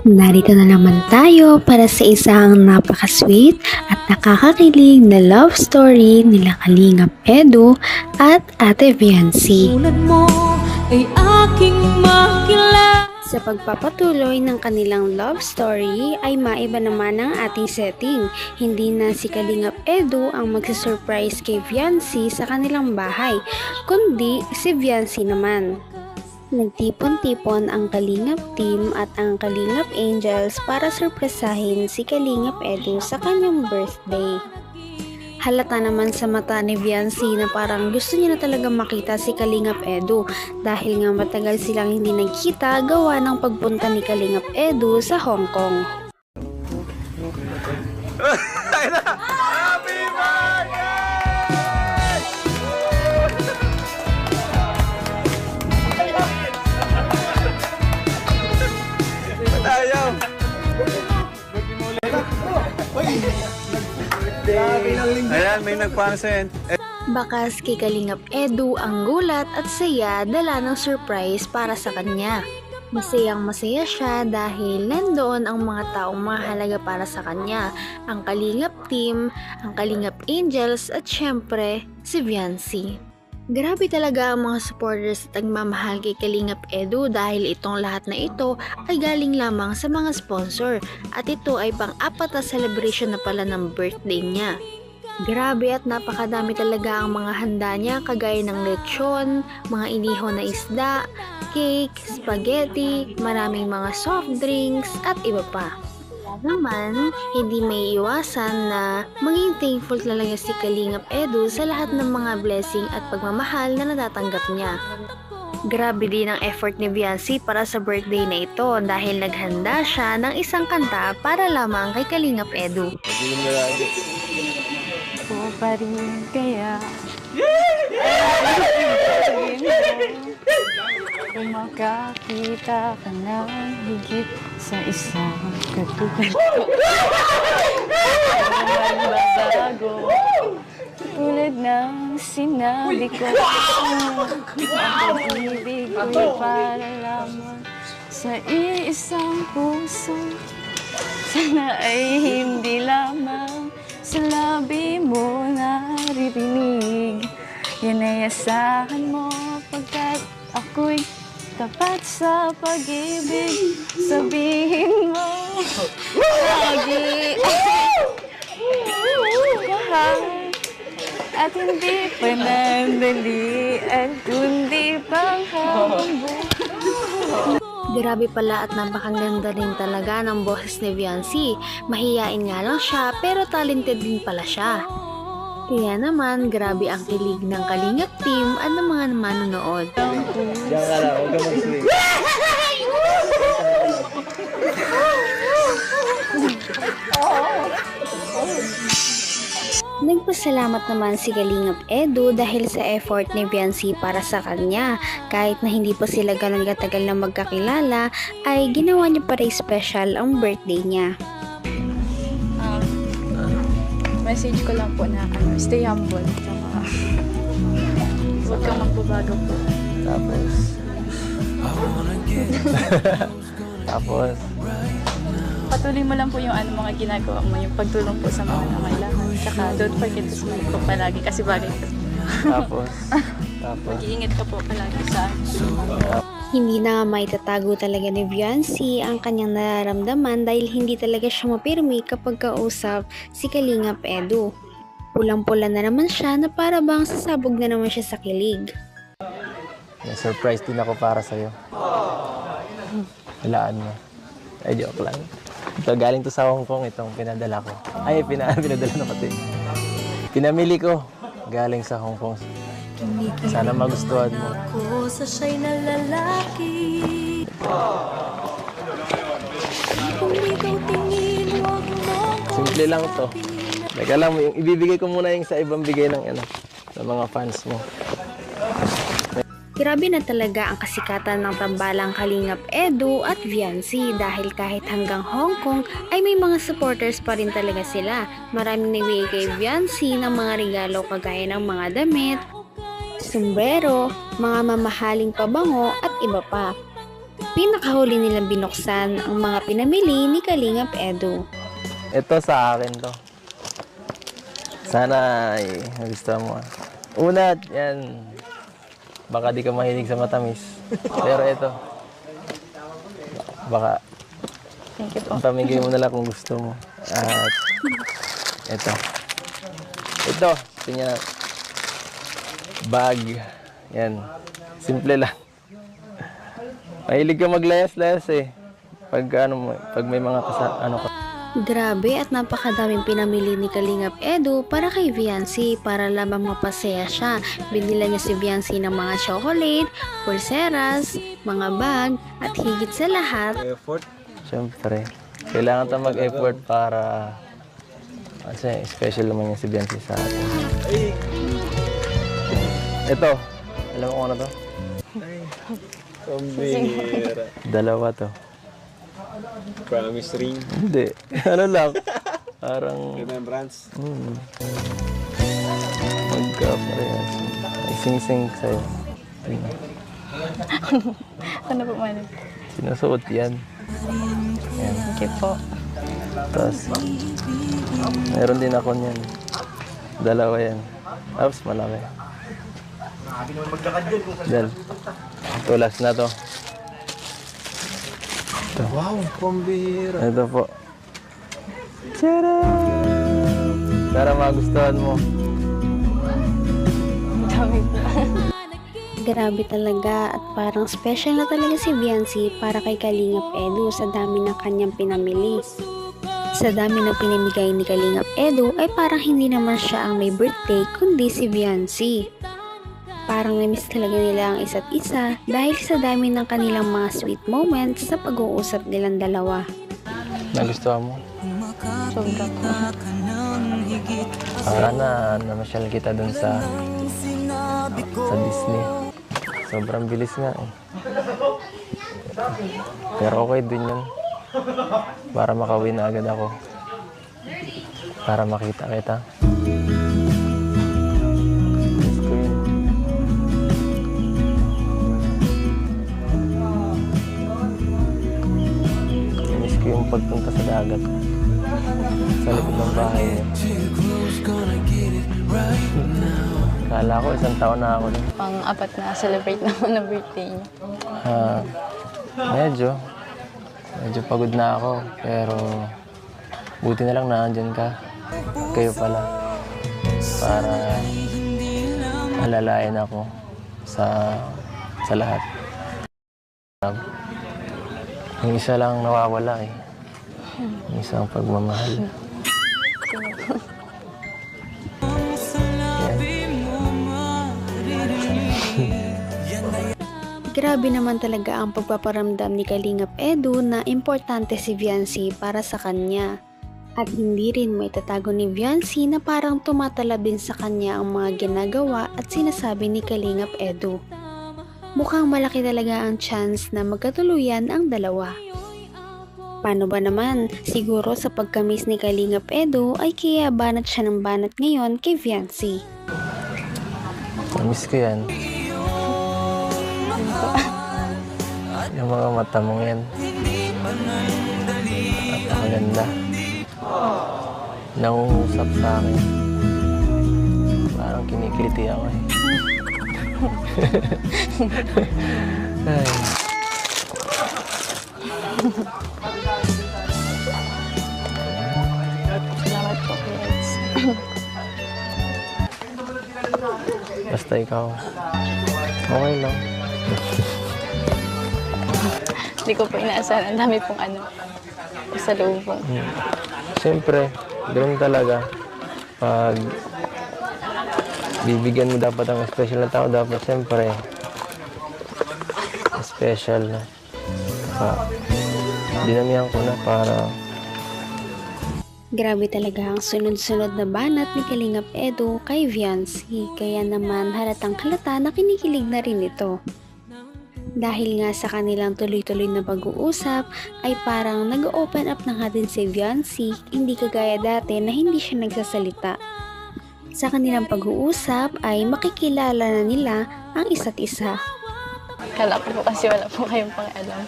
Narito na naman tayo para sa isang napaka-sweet at nakakakilig na love story nila Kalingap Edu at Ate Viancy. Tulad mo ay aking makilala. Sa pagpapatuloy ng kanilang love story ay maiba naman ang ating setting. Hindi na si Kalingap Edu ang magsasurprise kay Viancy sa kanilang bahay, kundi si Viancy naman. Nagtipon-tipon ang Kalingap team at ang Kalingap Angels para surpresahin si Kalingap Edu sa kanyang birthday. Halata naman sa mata ni Viancy na parang gusto niya na talaga makita si Kalingap Edu dahil nga matagal silang hindi nagkita gawa ng pagpunta ni Kalingap Edu sa Hong Kong. Happy birthday! Ayaw! Ayan, may nagpaano sa'yo. Bakas kay Kalingap Edu ang gulat at saya dala ng surprise para sa kanya. Masayang masaya siya dahil nandoon ang mga taong mahalaga para sa kanya, ang Kalingap team, ang Kalingap Angels at syempre si Viancy. Grabe talaga ang mga supporters at nagmamahal kay Kalingap Edu dahil itong lahat na ito ay galing lamang sa mga sponsor at ito ay pang-apat na celebration na pala ng birthday niya. Grabe at napakadami talaga ang mga handa niya kagaya ng lechon, mga inihaw na isda, cake, spaghetti, maraming mga soft drinks at iba pa. Naman, hindi may iwasan na maging thankful talaga si Kalingap Edu sa lahat ng mga blessing at pagmamahal na natatanggap niya. Grabe din ang effort ni Viancy para sa birthday na ito dahil naghanda siya ng isang kanta para lamang kay Kalingap Edu. O pa rin kaya kung makakita ka ng higit sa isang katulad ko, naman babago tulad ng sinabi ko. Ang pag-ibig ko'y para lamang sa iisang puso, sana ay hindi lamang sa labi mo naririnig. Yan ay asahan mo pagkat ako'y tapat sa pag-ibig. Sabihin mo lagi mahal at hindi panandalian kundi panghabang buhay. Grabe pala at napakaganda rin talaga ng boses ni Viancy. Mahiyain nga lang siya pero talented din pala siya. Kaya naman, grabe ang kilig ng Kalingap team at ng mga manonood. Diyan ka lang, huwag ka mag-swing. Nagpasalamat naman si Kalingap Edu dahil sa effort ni Viancy para sa kanya. Kahit na hindi pa sila ganun katagal na magkakilala, ay ginawa niya pa rin special ang birthday niya. Message ko lang po na stay humble. Huwag kang magbabago po. Tapos, Patuloy mo lang po yung mga ginagawa mo, yung pagtulong po sa mga nangailangan. Tsaka don't forget to smile po palagi kasi bagay po. tapos, Mag-iingat ka po palagi sa Hindi na may tatago talaga ni Viancy ang kanyang nararamdaman dahil hindi talaga siya mapirmi kapag kausap si Kalingap Edu. Pulang-pula na naman siya na para bang sasabog na naman siya sa kilig. may surprise din ako para sa'yo. Walaan mo. Ay, joke lang. Ito, galing to sa Hong Kong, itong pinadala ko. Ay, pinadala na pati. Pinamili ko. Galing sa Hong Kong. Sana magustuhan mo. ako sa siya'y nalalaki. Kung ikaw tingin, huwag mo Simple lang to. Teka lang, ibibigay ko muna yung sa ibang bigay ng sa mga fans mo. Grabe na talaga ang kasikatan ng tambalang Kalingap Edu at Viancy dahil kahit hanggang Hong Kong ay may mga supporters pa rin talaga sila. Maraming nagbigay kay Viancy ng mga regalo kagaya ng mga damit, sombrero, mga mamahaling pabango at iba pa. pinakahuli nilang binuksan ang mga pinamili ni Kalingap Edu. Ito sa akin to. Sana ay nagustuhan mo. Una, yan. Baka di ka mahilig sa matamis. Pero ito. Baka Thank you po. pamigay mo na lang kung gusto mo. At ito. Ito. Tingnan. Bag. Yan. Simple lang. Mahilig ka maglayas-layas eh. Pag may mga ano ka. Grabe at napakadaming pinamili ni Kalingap Edu para kay Viancy para lamang mapasaya siya. Binila niya si Viancy ng mga chocolate, pulseras, mga bag, at higit sa lahat, Siyempre, kailangan tayo mag-effort para kasi special naman yung si Biancy sa atin. Ito, alam mo kung ano to? Pambira. Dalawa to. Promise ring. Hindi, ano lang. Parang Remembrance. magka-parehas. May sing-sing sa'yo. Ayun. Ano po man? Sinusuot yan. Yan. Thank you po. Tapos, meron din ako niyan. Dalawa yan. Tapos, malaki. Dal. Ito, last na to. Wow, pambira. Ito po. Tara! Para magustuhan mo. Dami po. grabe talaga at parang special na talaga si Viancy para kay Kalingap Edu sa dami ng kanyang pinamili. Sa dami ng pinamigay ni Kalingap Edu ay parang hindi naman siya ang may birthday kundi si Viancy. Parang na-miss talaga nila ang isa't isa dahil sa dami ng kanilang mga sweet moments sa pag-uusap nilang dalawa. Nagustuhan mo? Sobra po. Para namasyal kita dun sa Disney. Sobrang bilis nga eh. Pero okay din yun. Para makauwi na agad ako. Para makita kita. Miss ko yun. Miss ko yung pagpunta sa dagat. Sa likod ng bahay niya. Kala ko isang taon na ako dun. Pang-apat na celebrate naman na birthday niya. Medyo pagod na ako, pero buti na lang nandiyan ka. Kayo pala. Para alalayan ako sa lahat. Yung isa lang nawawala eh. Yung isang pagmamahal. Yan. Grabe naman talaga ang pagpaparamdam ni Kalingap Edu na importante si Viancy para sa kanya. At hindi rin may tatago ni Viancy na parang tumatalab din sa kanya ang mga ginagawa at sinasabi ni Kalingap Edu. Mukhang malaki talaga ang chance na magkatuluyan ang dalawa. Paano ba naman? Siguro sa pagkamiss ni Kalingap Edu ay kaya banat siya ng banat ngayon kay Viancy. Miss ko yan. Yung mga mata mong yan. Napakaganda. Nangungusap sa akin. Parang kinikiliti ako eh. Ay. Salamat po, Reds. Basta ikaw. Okay lang. Hindi ko po inaasahan. Ang dami pong sa loob po. Siyempre, ganoon talaga. Pag bibigyan mo dapat ang special na tao, dapat siyempre special na. Dinamihan ko na para Grabe talaga ang sunod-sunod na banat ni Kalingap Edu kay Viancy, kaya naman halatang halata na kinikilig na rin ito. Dahil nga sa kanilang tuloy-tuloy na pag-uusap ay parang nag-open up na nga din si Viancy, hindi kagaya dati na hindi siya nagsasalita. Sa kanilang pag-uusap ay makikilala na nila ang isa't isa. Kala ko po kasi wala po kayong pang-alam.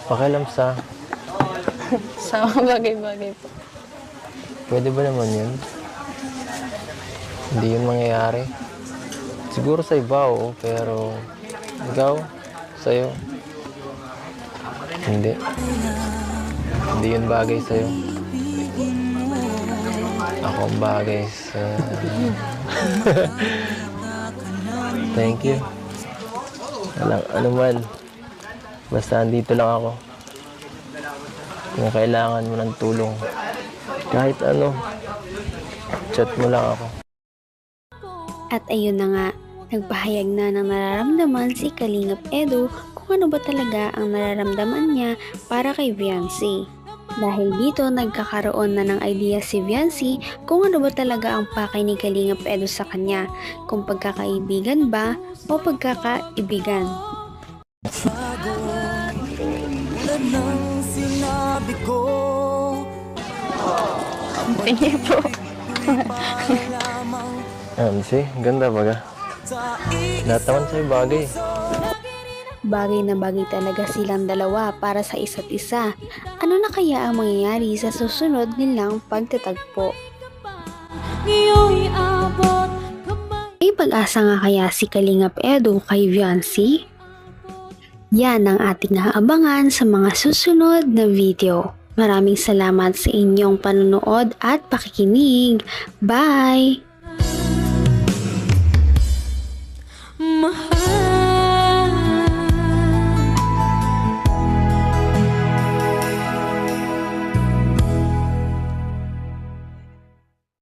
Pakialam sa... Sa mga bagay-bagay po. Pwede ba naman yun? Hindi yun mangyayari. Siguro sa iba, oo, pero... Ikaw, sa'yo. Hindi. Hindi yun bagay sa'yo. Ako ang bagay sa... Thank you. Ano man. Basta andito lang ako. Kung kailangan mo ng tulong. Kahit ano. Chat mo lang ako. At ayun na nga, nagpahayag na ng nararamdaman si Kalingap Edu kung ano ba talaga ang nararamdaman niya para kay Viancy. Dahil dito nagkakaroon na ng idea si Viancy kung ano ba talaga ang pakay ni Kalingap Edu sa kanya, kung pagkakaibigan ba o pagkakaibigan. Tingin po. See? Ganda baga. Lahat naman sa'yo bagay. Bagay na bagay talaga silang dalawa para sa isa't isa. Ano na kaya ang mangyayari sa susunod nilang pagtatagpo? May pag-asa nga kaya si Kalingap Edu kay Viancy? Yan ang ating aabangan sa mga susunod na video. Maraming salamat sa inyong panonood at pakikinig. Bye!